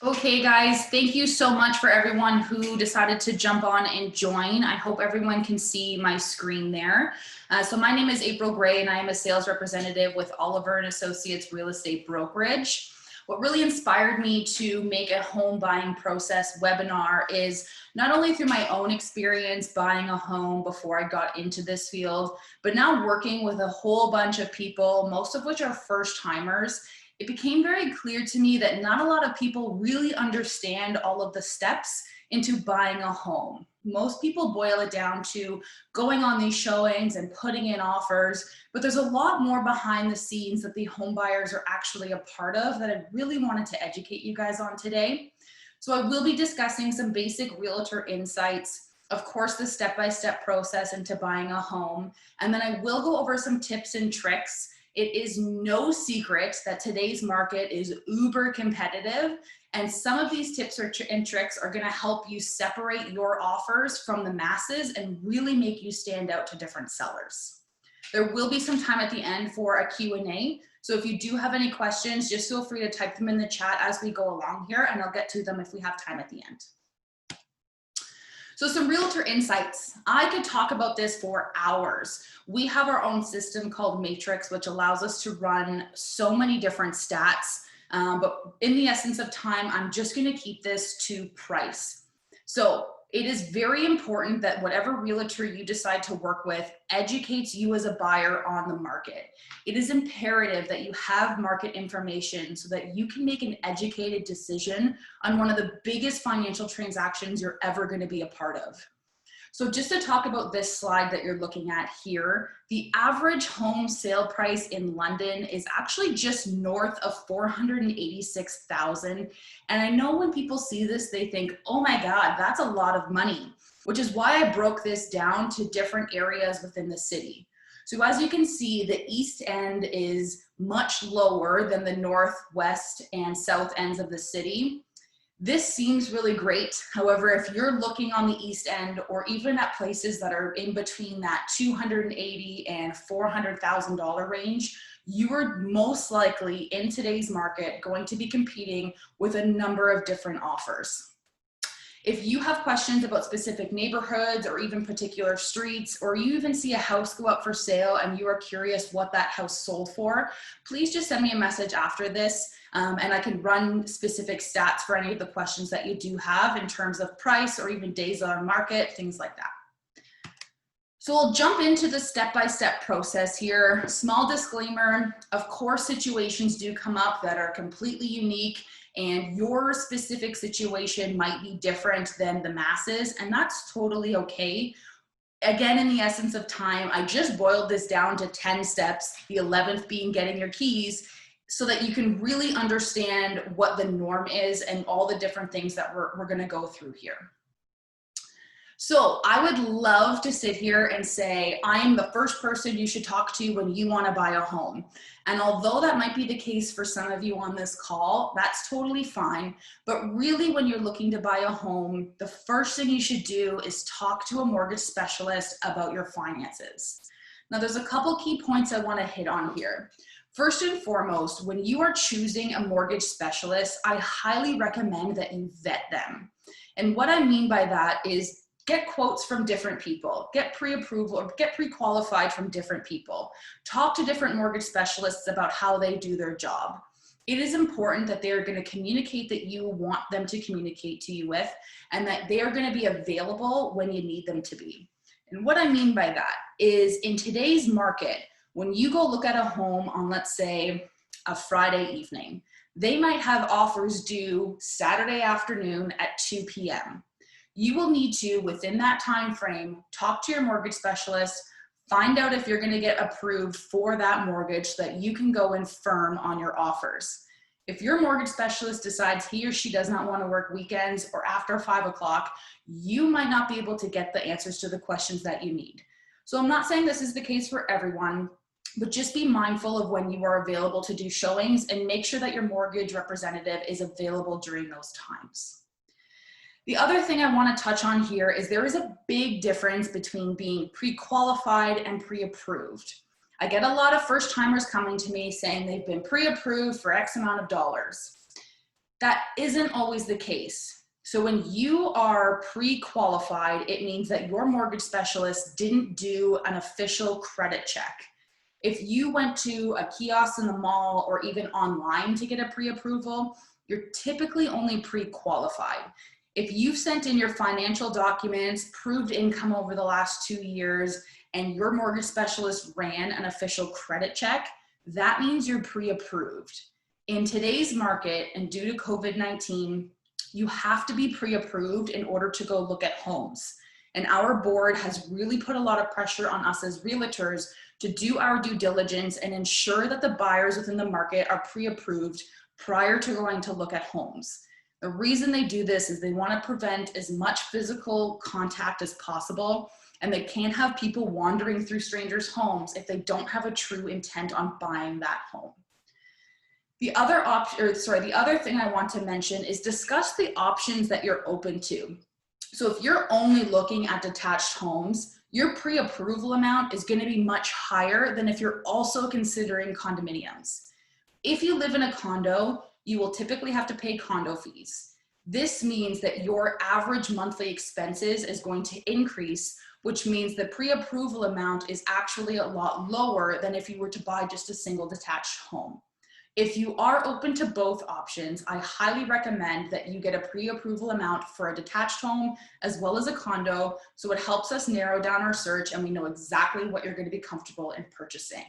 Okay, guys, thank you so much for everyone who decided to jump on and join. I hope everyone can see my screen there. So my name is April Gray, and I am a sales representative with Oliver & Associates Real Estate Brokerage. What really inspired me to make a home buying process webinar is not only through my own experience buying a home before I got into this field, but now working with a whole bunch of people, most of which are first timers. It became very clear to me that not a lot of people really understand all of the steps into buying a home. Most people boil it down to going on these showings and putting in offers, but there's a lot more behind the scenes that the home buyers are actually a part of that I really wanted to educate you guys on today. So I will be discussing some basic realtor insights, of course, the step-by-step process into buying a home, and then I will go over some tips and tricks. It is no secret that today's market is uber competitive, and some of these tips and tricks are going to help you separate your offers from the masses and really make you stand out to different sellers. There will be some time at the end for a Q&A, so if you do have any questions, just feel free to type them in the chat as we go along here, and I'll get to them if we have time at the end. So some realtor insights. I could talk about this for hours. We have our own system called Matrix, which allows us to run so many different stats. But in the essence of time, I'm just going to keep this to price. So it is very important that whatever realtor you decide to work with educates you as a buyer on the market. It is imperative that you have market information so that you can make an educated decision on one of the biggest financial transactions you're ever going to be a part of. So just to talk about this slide that you're looking at here, the average home sale price in London is actually just north of 486,000. And I know when people see this, they think, oh my God, that's a lot of money, which is why I broke this down to different areas within the city. So as you can see, the East End is much lower than the Northwest and South ends of the city. This seems really great. However, if you're looking on the East End or even at places that are in between that $280,000 and $400,000 range, you are most likely in today's market going to be competing with a number of different offers. If you have questions about specific neighborhoods or even particular streets, or you even see a house go up for sale and you are curious what that house sold for, please just send me a message after this and I can run specific stats for any of the questions that you do have in terms of price or even days on market, things like that. So we'll jump into the step-by-step process here. Small disclaimer, of course, situations do come up that are completely unique and your specific situation might be different than the masses, and that's totally okay. Again, in the essence of time, I just boiled this down to 10 steps, the 11th being getting your keys, so that you can really understand what the norm is and all the different things that we're gonna go through here. So I would love to sit here and say, I am the first person you should talk to when you want to buy a home. And although that might be the case for some of you on this call, that's totally fine. But really, when you're looking to buy a home, the first thing you should do is talk to a mortgage specialist about your finances. Now, there's a couple key points I want to hit on here. First and foremost, when you are choosing a mortgage specialist, I highly recommend that you vet them. And what I mean by that is get quotes from different people, get pre-approval or get pre-qualified from different people. Talk to different mortgage specialists about how they do their job. It is important that they're going to communicate that you want them to communicate to you with, and that they are going to be available when you need them to be. And what I mean by that is in today's market, when you go look at a home on, let's say, a Friday evening, they might have offers due Saturday afternoon at 2 p.m. You will need to, within that time frame, talk to your mortgage specialist, find out if you're going to get approved for that mortgage so that you can go in firm on your offers. If your mortgage specialist decides he or she does not want to work weekends or after 5 o'clock, you might not be able to get the answers to the questions that you need. So I'm not saying this is the case for everyone, but just be mindful of when you are available to do showings and make sure that your mortgage representative is available during those times. The other thing I want to touch on here is there is a big difference between being pre-qualified and pre-approved. I get a lot of first timers coming to me saying they've been pre-approved for X amount of dollars. That isn't always the case. So when you are pre-qualified, it means that your mortgage specialist didn't do an official credit check. If you went to a kiosk in the mall or even online to get a pre-approval, you're typically only pre-qualified. If you've sent in your financial documents, proved income over the last 2 years, and your mortgage specialist ran an official credit check, that means you're pre-approved. In today's market, and due to COVID-19, you have to be pre-approved in order to go look at homes. And our board has really put a lot of pressure on us as realtors to do our due diligence and ensure that the buyers within the market are pre-approved prior to going to look at homes. The reason they do this is they want to prevent as much physical contact as possible, and they can't have people wandering through strangers' homes if they don't have a true intent on buying that home. The other thing I want to mention is discuss the options that you're open to. So if you're only looking at detached homes, your pre-approval amount is going to be much higher than if you're also considering condominiums. If you live in a condo, you will typically have to pay condo fees. This means that your average monthly expenses is going to increase, which means the pre-approval amount is actually a lot lower than if you were to buy just a single detached home. If you are open to both options, I highly recommend that you get a pre-approval amount for a detached home as well as a condo, so it helps us narrow down our search and we know exactly what you're going to be comfortable in purchasing.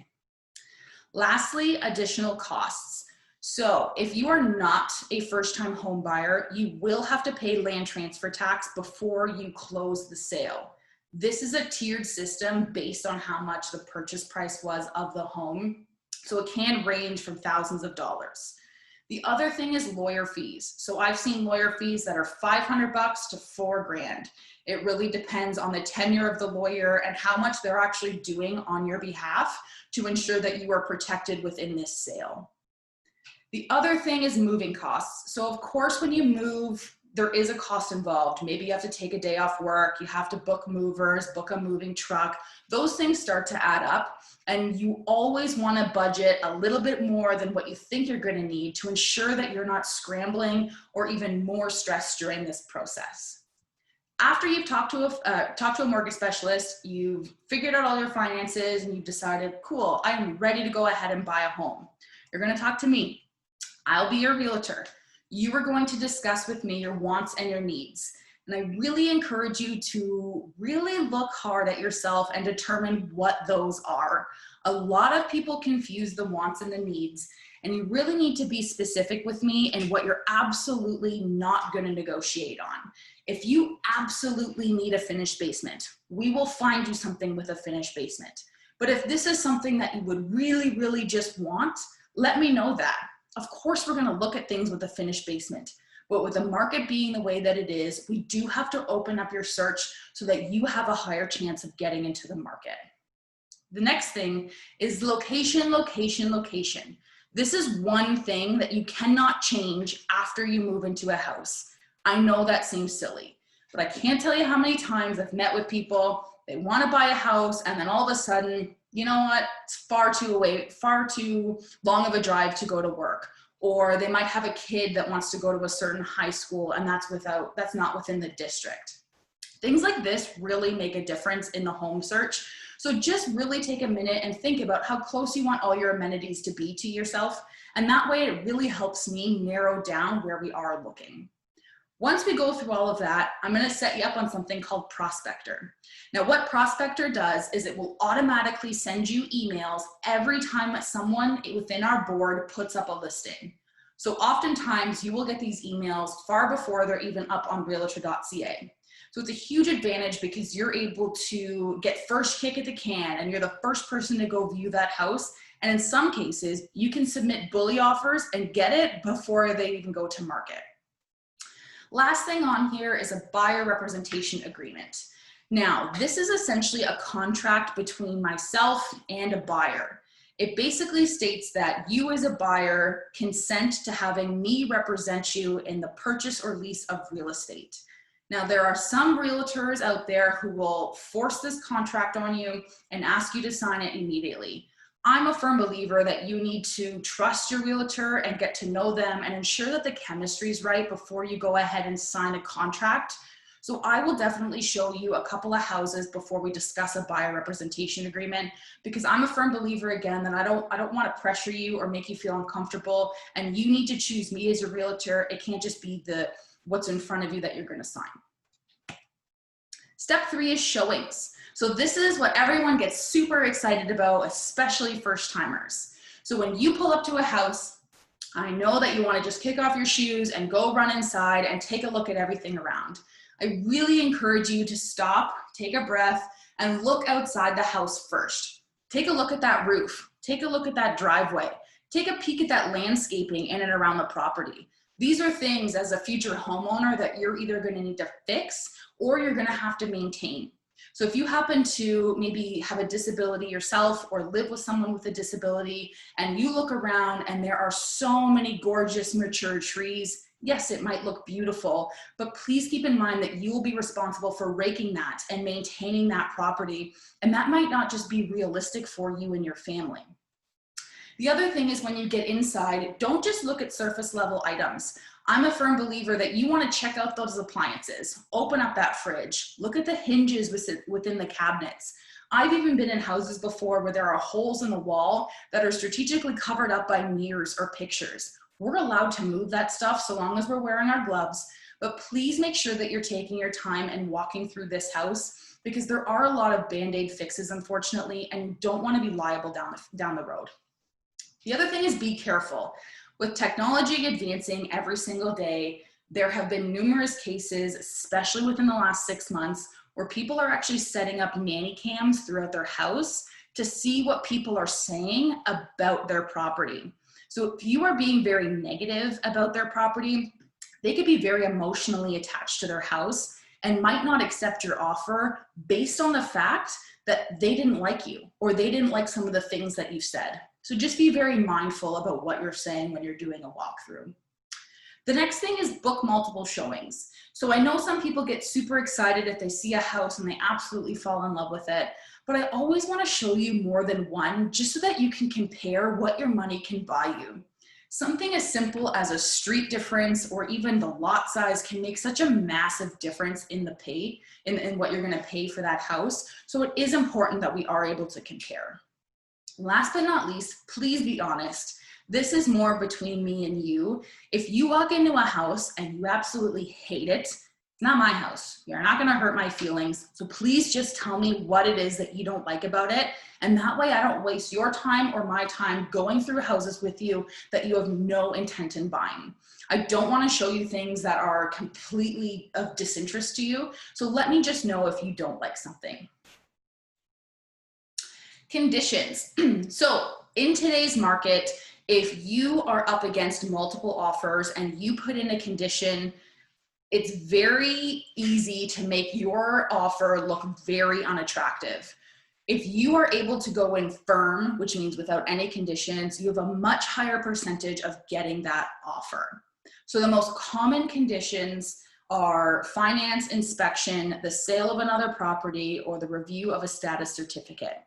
Lastly, additional costs. So if you are not a first-time home buyer, you will have to pay land transfer tax before you close the sale. This is a tiered system based on how much the purchase price was of the home. So it can range from thousands of dollars. The other thing is lawyer fees. So I've seen lawyer fees that are $500 to $4,000. It really depends on the tenure of the lawyer and how much they're actually doing on your behalf to ensure that you are protected within this sale. The other thing is moving costs. So of course, when you move, there is a cost involved. Maybe you have to take a day off work, you have to book movers, book a moving truck. Those things start to add up, and you always want to budget a little bit more than what you think you're going to need to ensure that you're not scrambling or even more stressed during this process. After you've talked to a mortgage specialist, you've figured out all your finances and you've decided, cool, I'm ready to go ahead and buy a home. You're going to talk to me. I'll be your realtor. You are going to discuss with me your wants and your needs. And I really encourage you to really look hard at yourself and determine what those are. A lot of people confuse the wants and the needs, and you really need to be specific with me and what you're absolutely not going to negotiate on. If you absolutely need a finished basement, we will find you something with a finished basement. But if this is something that you would really, really just want, let me know that. Of course, we're going to look at things with a finished basement. But with the market being the way that it is, we do have to open up your search so that you have a higher chance of getting into the market. The next thing is location, location, location. This is one thing that you cannot change after you move into a house. I know that seems silly, but I can't tell you how many times I've met with people, they want to buy a house, and then all of a sudden, you know what, it's far too long of a drive to go to work. Or they might have a kid that wants to go to a certain high school and that's not within the district. Things like this really make a difference in the home search. So just really take a minute and think about how close you want all your amenities to be to yourself. And that way it really helps me narrow down where we are looking. Once we go through all of that, I'm going to set you up on something called Prospector. Now, what Prospector does is it will automatically send you emails every time that someone within our board puts up a listing. So oftentimes you will get these emails far before they're even up on realtor.ca. So it's a huge advantage because you're able to get first kick at the can and you're the first person to go view that house. And in some cases, you can submit bully offers and get it before they even go to market. Last thing on here is a buyer representation agreement. Now, this is essentially a contract between myself and a buyer. It basically states that you as a buyer consent to having me represent you in the purchase or lease of real estate. Now, there are some realtors out there who will force this contract on you and ask you to sign it immediately. I'm a firm believer that you need to trust your realtor and get to know them and ensure that the chemistry is right before you go ahead and sign a contract. So I will definitely show you a couple of houses before we discuss a buyer representation agreement, because I'm a firm believer, again, that I don't want to pressure you or make you feel uncomfortable, and you need to choose me as a realtor. It can't just be what's in front of you that you're going to sign. Step 3 is showings. So this is what everyone gets super excited about, especially first timers. So when you pull up to a house, I know that you want to just kick off your shoes and go run inside and take a look at everything around. I really encourage you to stop, take a breath, and look outside the house first. Take a look at that roof. Take a look at that driveway. Take a peek at that landscaping in and around the property. These are things as a future homeowner that you're either going to need to fix or you're going to have to maintain. So if you happen to maybe have a disability yourself or live with someone with a disability and you look around and there are so many gorgeous mature trees, yes, it might look beautiful, but please keep in mind that you will be responsible for raking that and maintaining that property. And that might not just be realistic for you and your family. The other thing is, when you get inside, don't just look at surface level items. I'm a firm believer that you want to check out those appliances, open up that fridge, look at the hinges within the cabinets. I've even been in houses before where there are holes in the wall that are strategically covered up by mirrors or pictures. We're allowed to move that stuff so long as we're wearing our gloves, but please make sure that you're taking your time and walking through this house, because there are a lot of Band-Aid fixes, unfortunately, and you don't want to be liable down the road. The other thing is, be careful. With technology advancing every single day, there have been numerous cases, especially within the last 6 months, where people are actually setting up nanny cams throughout their house to see what people are saying about their property. So if you are being very negative about their property, they could be very emotionally attached to their house and might not accept your offer based on the fact that they didn't like you or they didn't like some of the things that you said. So just be very mindful about what you're saying when you're doing a walkthrough. The next thing is book multiple showings. So I know some people get super excited if they see a house and they absolutely fall in love with it, but I always want to show you more than one, just so that you can compare what your money can buy you. Something as simple as a street difference or even the lot size can make such a massive difference in the pay, in what you're going to pay for that house. So it is important that we are able to compare. Last but not least, please be honest. This is more between me and you. If you walk into a house and you absolutely hate it, it's not my house. You're not going to hurt my feelings. So please just tell me what it is that you don't like about it. And that way I don't waste your time or my time going through houses with you that you have no intent in buying. I don't want to show you things that are completely of disinterest to you. So let me just know if you don't like something. Conditions. So in today's market, if you are up against multiple offers and you put in a condition, it's very easy to make your offer look very unattractive. If you are able to go in firm, which means without any conditions, you have a much higher percentage of getting that offer. So the most common conditions are finance, inspection, the sale of another property, or the review of a status certificate.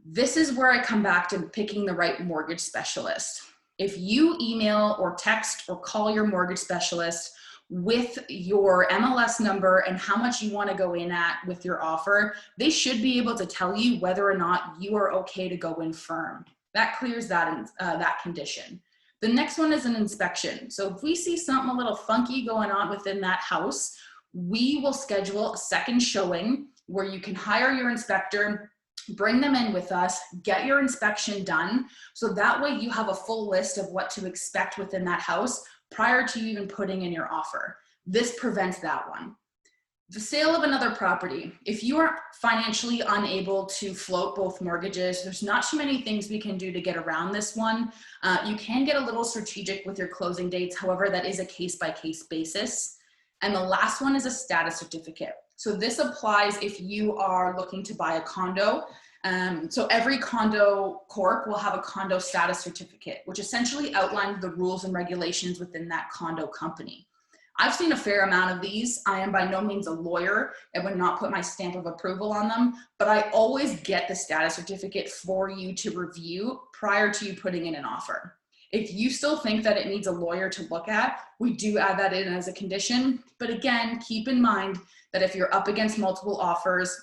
This is where I come back to picking the right mortgage specialist. If you email or text or call your mortgage specialist with your MLS number and how much you want to go in at with your offer, they should be able to tell you whether or not you are okay to go in firm. That clears that condition. The next one is an inspection. So if we see something a little funky going on within that house, we will schedule a second showing where you can hire your inspector, bring them in with us, get your inspection done. So that way you have a full list of what to expect within that house prior to you even putting in your offer. This prevents that one. The sale of another property. If you are financially unable to float both mortgages, there's not too many things we can do to get around this one. You can get a little strategic with your closing dates. However, that is a case-by-case basis. And the last one is a status certificate. So this applies if you are looking to buy a condo. So every condo corp will have a condo status certificate, which essentially outlines the rules and regulations within that condo company. I've seen a fair amount of these. I am by no means a lawyer and would not put my stamp of approval on them, but I always get the status certificate for you to review prior to you putting in an offer. If you still think that it needs a lawyer to look at, we do add that in as a condition. But again, keep in mind that if you're up against multiple offers,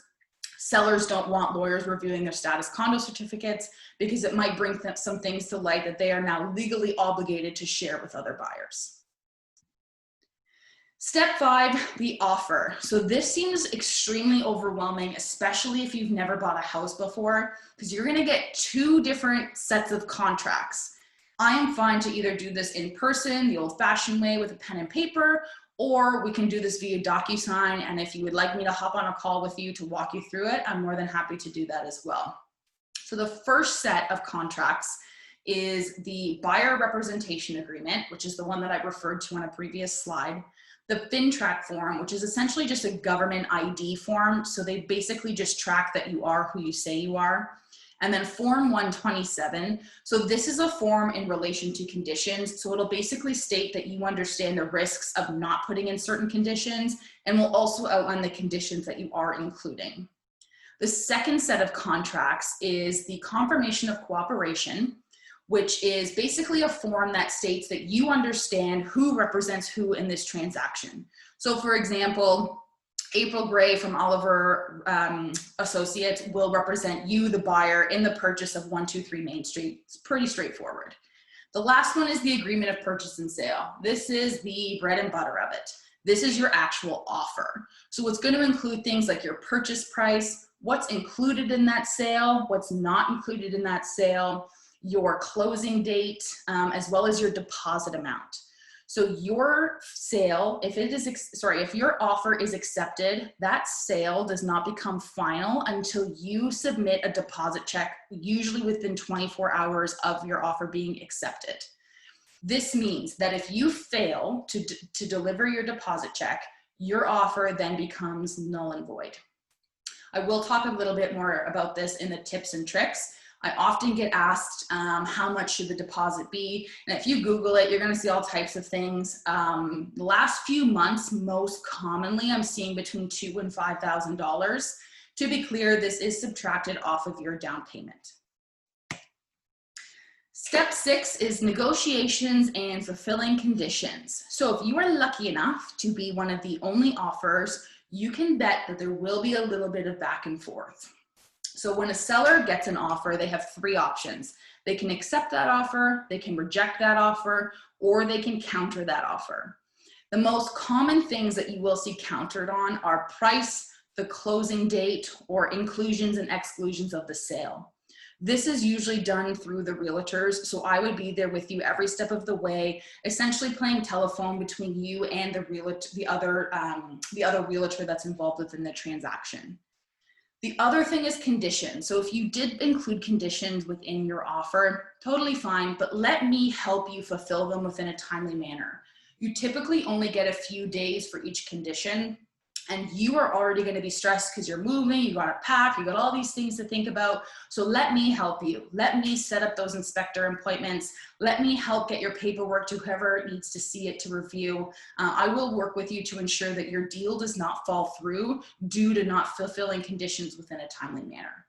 sellers don't want lawyers reviewing their status condo certificates because it might bring some things to light that they are now legally obligated to share with other buyers. Step 5, the offer. So this seems extremely overwhelming, especially if you've never bought a house before, because you're gonna get 2 different sets of contracts. I am fine to either do this in person, the old-fashioned way with a pen and paper, or we can do this via DocuSign. And if you would like me to hop on a call with you to walk you through it, I'm more than happy to do that as well. So the first set of contracts is the buyer representation agreement, which is the one that I referred to on a previous slide. The FINTRAC form, which is essentially just a government ID form. So they basically just track that you are who you say you are. And then Form 127. So this is a form in relation to conditions. So it'll basically state that you understand the risks of not putting in certain conditions and will also outline the conditions that you are including. The second set of contracts is the confirmation of cooperation, which is basically a form that states that you understand who represents who in this transaction. So for example, April Gray from Oliver Associates will represent you, the buyer, in the purchase of 123 Main Street. It's pretty straightforward. The last one is the agreement of purchase and sale. This is the bread and butter of it. This is your actual offer. So it's going to include things like your purchase price, what's included in that sale, what's not included in that sale, your closing date, as well as your deposit amount. So your sale, if your offer is accepted, that sale does not become final until you submit a deposit check, usually within 24 hours of your offer being accepted. This means that if you fail to deliver your deposit check, your offer then becomes null and void. I will talk a little bit more about this in the tips and tricks. I often get asked, how much should the deposit be? And if you Google it, you're gonna see all types of things. The last few months, most commonly, I'm seeing between $2,000 and $5,000. To be clear, this is subtracted off of your down payment. Step 6 is negotiations and fulfilling conditions. So if you are lucky enough to be one of the only offers, you can bet that there will be a little bit of back and forth. So when a seller gets an offer, they have 3 options. They can accept that offer, they can reject that offer, or they can counter that offer. The most common things that you will see countered on are price, the closing date, or inclusions and exclusions of the sale. This is usually done through the realtors, so I would be there with you every step of the way, essentially playing telephone between you and the other realtor that's involved within the transaction. The other thing is conditions. So if you did include conditions within your offer, totally fine, but let me help you fulfill them within a timely manner. You typically only get a few days for each condition, and you are already going to be stressed because you're moving, you got to pack, you got all these things to think about. So let me help you. Let me set up those inspector appointments. Let me help get your paperwork to whoever needs to see it to review. I will work with you to ensure that your deal does not fall through due to not fulfilling conditions within a timely manner.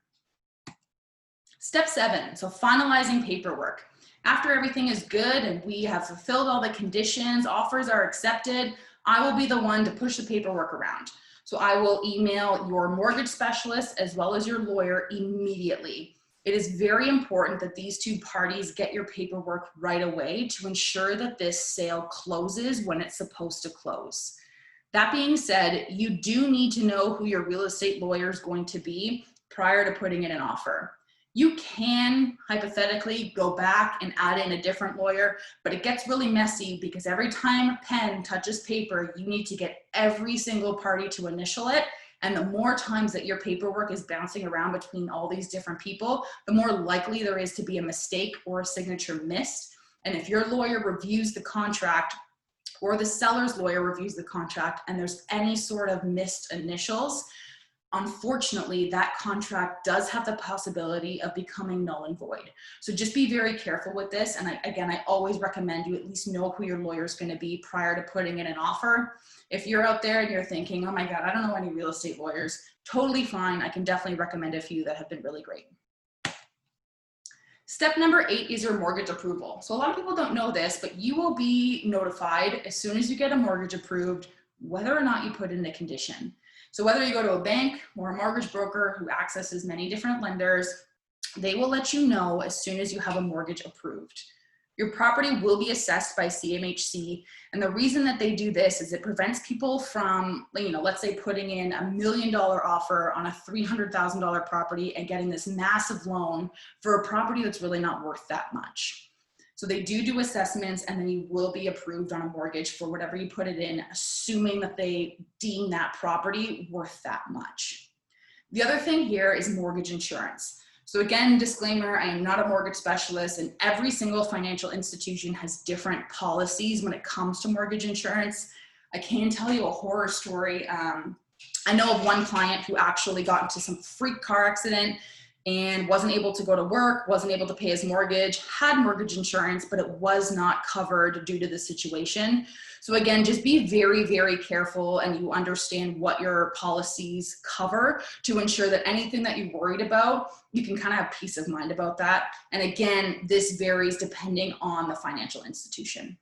Step 7, so finalizing paperwork. After everything is good and we have fulfilled all the conditions, offers are accepted, I will be the one to push the paperwork around. So I will email your mortgage specialist as well as your lawyer immediately. It is very important that these 2 parties get your paperwork right away to ensure that this sale closes when it's supposed to close. That being said, you do need to know who your real estate lawyer is going to be prior to putting in an offer. You can hypothetically go back and add in a different lawyer, but it gets really messy because every time a pen touches paper, you need to get every single party to initial it. And the more times that your paperwork is bouncing around between all these different people, the more likely there is to be a mistake or a signature missed. And if your lawyer reviews the contract or the seller's lawyer reviews the contract and there's any sort of missed initials, unfortunately, that contract does have the possibility of becoming null and void. So just be very careful with this. And I always recommend you at least know who your lawyer is going to be prior to putting in an offer. If you're out there and you're thinking, oh my God, I don't know any real estate lawyers, totally fine. I can definitely recommend a few that have been really great. Step number 8 is your mortgage approval. So a lot of people don't know this, but you will be notified as soon as you get a mortgage approved, whether or not you put in a condition. So whether you go to a bank or a mortgage broker who accesses many different lenders, they will let you know as soon as you have a mortgage approved. Your property will be assessed by CMHC. And the reason that they do this is it prevents people from, let's say putting in $1 million offer on a $300,000 property and getting this massive loan for a property that's really not worth that much. So they do assessments, and then you will be approved on a mortgage for whatever you put it in, assuming that they deem that property worth that much. The other thing here is mortgage insurance. So again, disclaimer, I am not a mortgage specialist, and every single financial institution has different policies when it comes to mortgage insurance. I can tell you a horror story. I know of one client who actually got into some freak car accident and wasn't able to go to work, wasn't able to pay his mortgage, had mortgage insurance, but it was not covered due to the situation. So again, just be very, very careful, and you understand what your policies cover to ensure that anything that you're worried about, you can kind of have peace of mind about that. And again, this varies depending on the financial institution.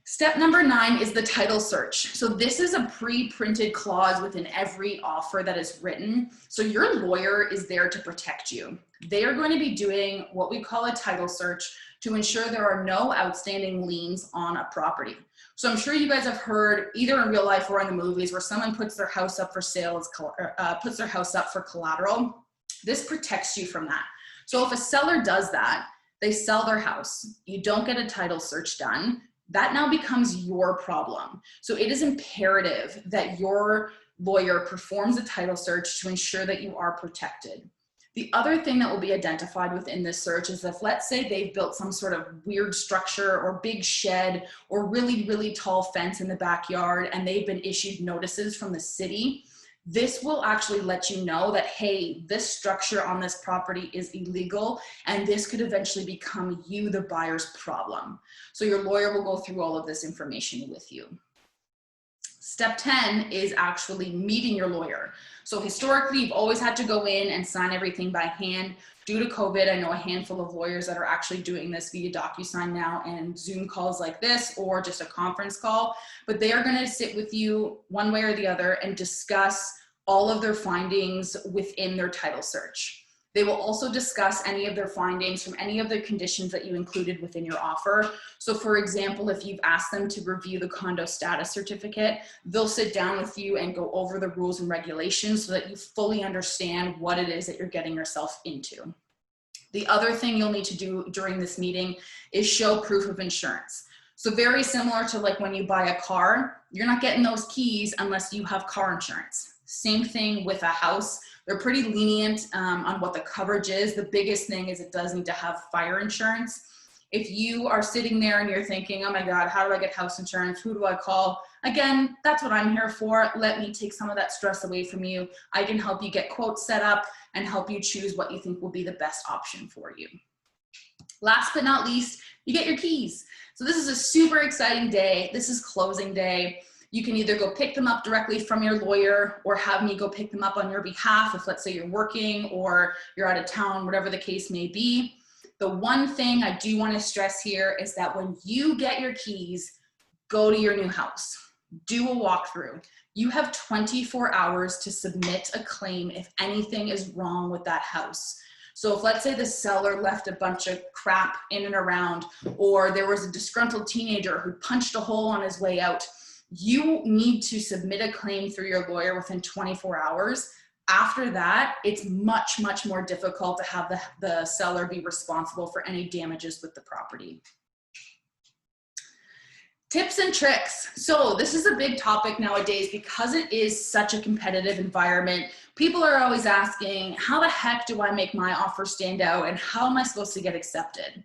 Step number 9 is the title search. So this is a pre-printed clause within every offer that is written. So your lawyer is there to protect you. They are going to be doing what we call a title search to ensure there are no outstanding liens on a property. So I'm sure you guys have heard either in real life or in the movies where someone puts their house up for sale, puts their house up for collateral. This protects you from that. So if a seller does that, they sell their house, you don't get a title search done, that now becomes your problem. So it is imperative that your lawyer performs a title search to ensure that you are protected. The other thing that will be identified within this search is if, let's say, they've built some sort of weird structure or big shed or really, really tall fence in the backyard and they've been issued notices from the city, this will actually let you know that, hey, this structure on this property is illegal, and this could eventually become you, the buyer's problem. So your lawyer will go through all of this information with you. Step 10 is actually meeting your lawyer. So historically, you've always had to go in and sign everything by hand. Due to COVID, I know a handful of lawyers that are actually doing this via DocuSign now and Zoom calls like this, or just a conference call, but they are going to sit with you one way or the other and discuss all of their findings within their title search. They will also discuss any of their findings from any of the conditions that you included within your offer. So for example, if you've asked them to review the condo status certificate, they'll sit down with you and go over the rules and regulations so that you fully understand what it is that you're getting yourself into. The other thing you'll need to do during this meeting is show proof of insurance. So very similar to like when you buy a car, you're not getting those keys unless you have car insurance. Same thing with a house. They're pretty lenient on what the coverage is. The biggest thing is it does need to have fire insurance. If you are sitting there and you're thinking, oh my God, how do I get house insurance? Who do I call? Again, that's what I'm here for. Let me take some of that stress away from you. I can help you get quotes set up and help you choose what you think will be the best option for you. Last but not least, you get your keys. So this is a super exciting day. This is closing day. You can either go pick them up directly from your lawyer or have me go pick them up on your behalf if, let's say, you're working or you're out of town, whatever the case may be. The one thing I do want to stress here is that when you get your keys, go to your new house. Do a walkthrough. You have 24 hours to submit a claim if anything is wrong with that house. So if, let's say, the seller left a bunch of crap in and around, or there was a disgruntled teenager who punched a hole on his way out, you need to submit a claim through your lawyer within 24 hours. After that, it's much, much more difficult to have the seller be responsible for any damages with the property. Tips and tricks. So this is a big topic nowadays because it is such a competitive environment. People are always asking, how the heck do I make my offer stand out and how am I supposed to get accepted?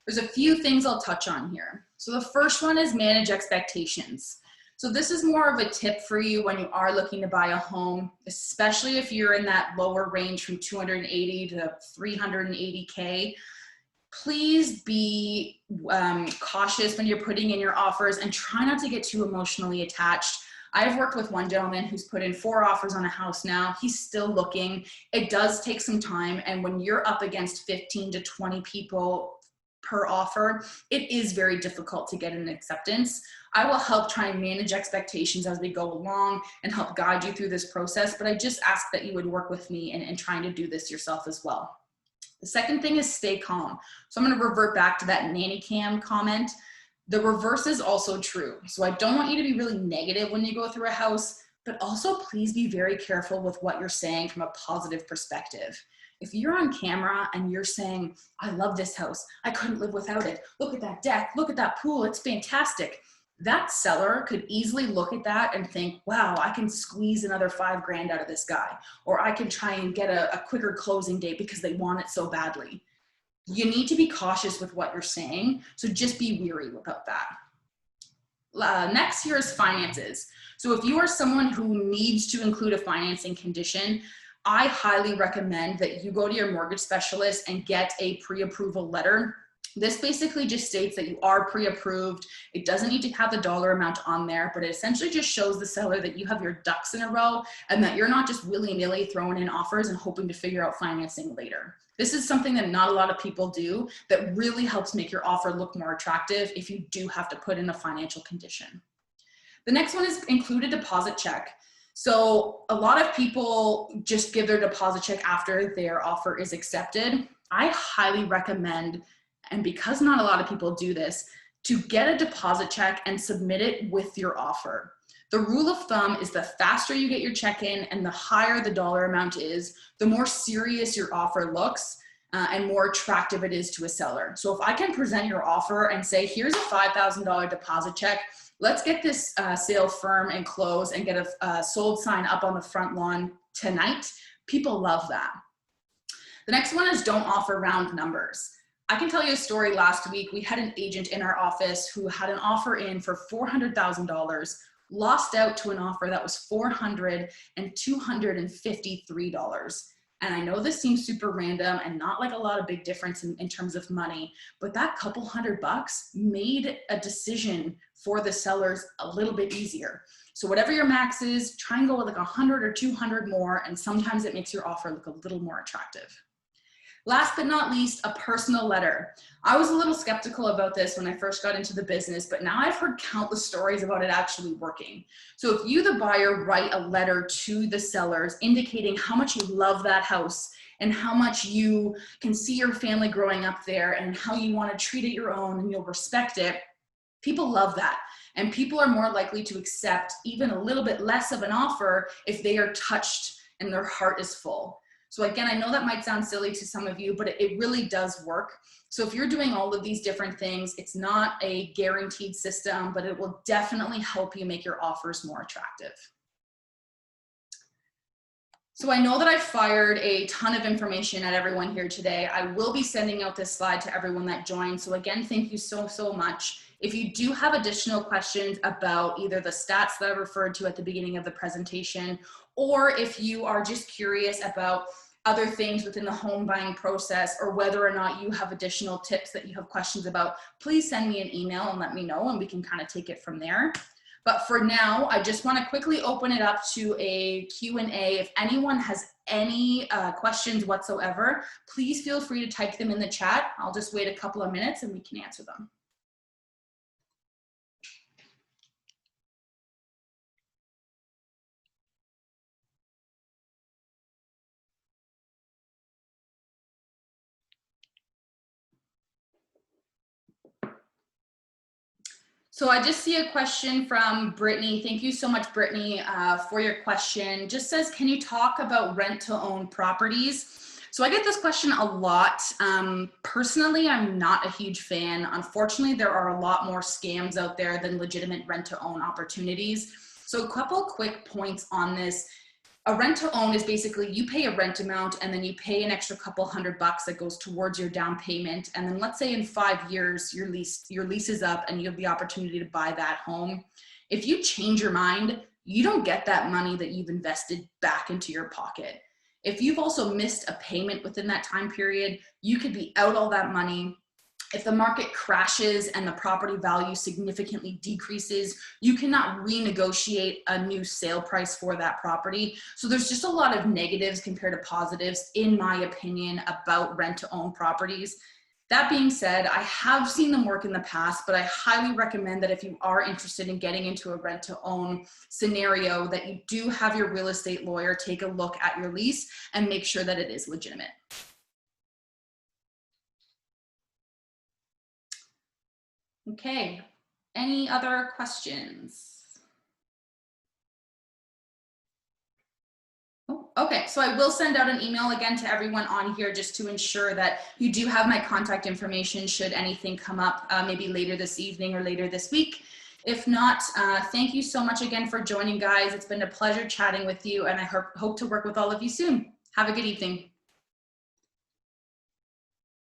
There's a few things I'll touch on here. So the first one is manage expectations. So this is more of a tip for you when you are looking to buy a home, especially if you're in that lower range from 280 to 380K. Please be cautious when you're putting in your offers and try not to get too emotionally attached. I've worked with one gentleman who's put in 4 offers on a house now. He's still looking. It does take some time. And when you're up against 15 to 20 people per offer, it is very difficult to get an acceptance. I will help try and manage expectations as we go along and help guide you through this process. But I just ask that you would work with me in trying to do this yourself as well. The second thing is stay calm. So I'm going to revert back to that nanny cam comment. The reverse is also true. So I don't want you to be really negative when you go through a house, but also please be very careful with what you're saying from a positive perspective. If you're on camera and you're saying, I love this house, I couldn't live without it, look at that deck, look at that pool, it's fantastic. That seller could easily look at that and think, wow, I can squeeze another $5,000 out of this guy, or I can try and get a quicker closing date because they want it so badly. You need to be cautious with what you're saying, so just be wary about that. Next here is finances. So if you are someone who needs to include a financing condition, I highly recommend that you go to your mortgage specialist and get a pre-approval letter. This basically just states that you are pre-approved. It doesn't need to have the dollar amount on there, but it essentially just shows the seller that you have your ducks in a row and that you're not just willy-nilly throwing in offers and hoping to figure out financing later. This is something that not a lot of people do that really helps make your offer look more attractive if you do have to put in a financial condition. The next one is include a deposit check. So a lot of people just give their deposit check after their offer is accepted. I highly recommend, and because not a lot of people do this, to get a deposit check and submit it with your offer. The rule of thumb is the faster you get your check in and the higher the dollar amount is, the more serious your offer looks and more attractive it is to a seller. So if I can present your offer and say, here's a $5,000 deposit check, let's get this sale firm and close and get a sold sign up on the front lawn tonight, people love that. The next one is don't offer round numbers. I can tell you a story. Last week, we had an agent in our office who had an offer in for $400,000, lost out to an offer that was $400,000 and $253. And I know this seems super random and not like a lot of big difference in terms of money, but that couple $100 made a decision for the sellers a little bit easier. So whatever your max is, try and go with like 100 or 200 more, and sometimes it makes your offer look a little more attractive. Last but not least, a personal letter. I was a little skeptical about this when I first got into the business, but now I've heard countless stories about it actually working. So if you, the buyer, write a letter to the sellers indicating how much you love that house and how much you can see your family growing up there and how you want to treat it your own and you'll respect it, people love that. And people are more likely to accept even a little bit less of an offer if they are touched and their heart is full. So again, I know that might sound silly to some of you, but it really does work. So if you're doing all of these different things, it's not a guaranteed system, but it will definitely help you make your offers more attractive. So I know that I fired a ton of information at everyone here today. I will be sending out this slide to everyone that joined. So again, thank you so much. If you do have additional questions about either the stats that I referred to at the beginning of the presentation, or if you are just curious about other things within the home buying process, or whether or not you have additional tips that you have questions about, please send me an email and let me know, and we can kind of take it from there. But for now, I just want to quickly open it up to a Q&A. If anyone has any questions whatsoever, please feel free to type them in the chat. I'll just wait a couple of minutes and we can answer them. So I just see a question from Brittany. Thank you so much, Brittany, for your question. Just says, can you talk about rent to own properties? So I get this question a lot. Personally, I'm not a huge fan. Unfortunately, there are a lot more scams out there than legitimate rent to own opportunities. So a couple quick points on this. A rent to own is basically you pay a rent amount and then you pay an extra couple $100 that goes towards your down payment. And then let's say in 5 years, your lease is up and you have the opportunity to buy that home. If you change your mind, you don't get that money that you've invested back into your pocket. If you've also missed a payment within that time period, you could be out all that money. If the market crashes and the property value significantly decreases, you cannot renegotiate a new sale price for that property. So there's just a lot of negatives compared to positives, in my opinion, about rent to own properties. That being said, I have seen them work in the past, but I highly recommend that if you are interested in getting into a rent to own scenario, that you do have your real estate lawyer take a look at your lease and make sure that it is legitimate. Okay, any other questions? Oh, okay, so I will send out an email again to everyone on here just to ensure that you do have my contact information should anything come up maybe later this evening or later this week. If not, thank you so much again for joining, guys. It's been a pleasure chatting with you, and I hope to work with all of you soon. Have a good evening.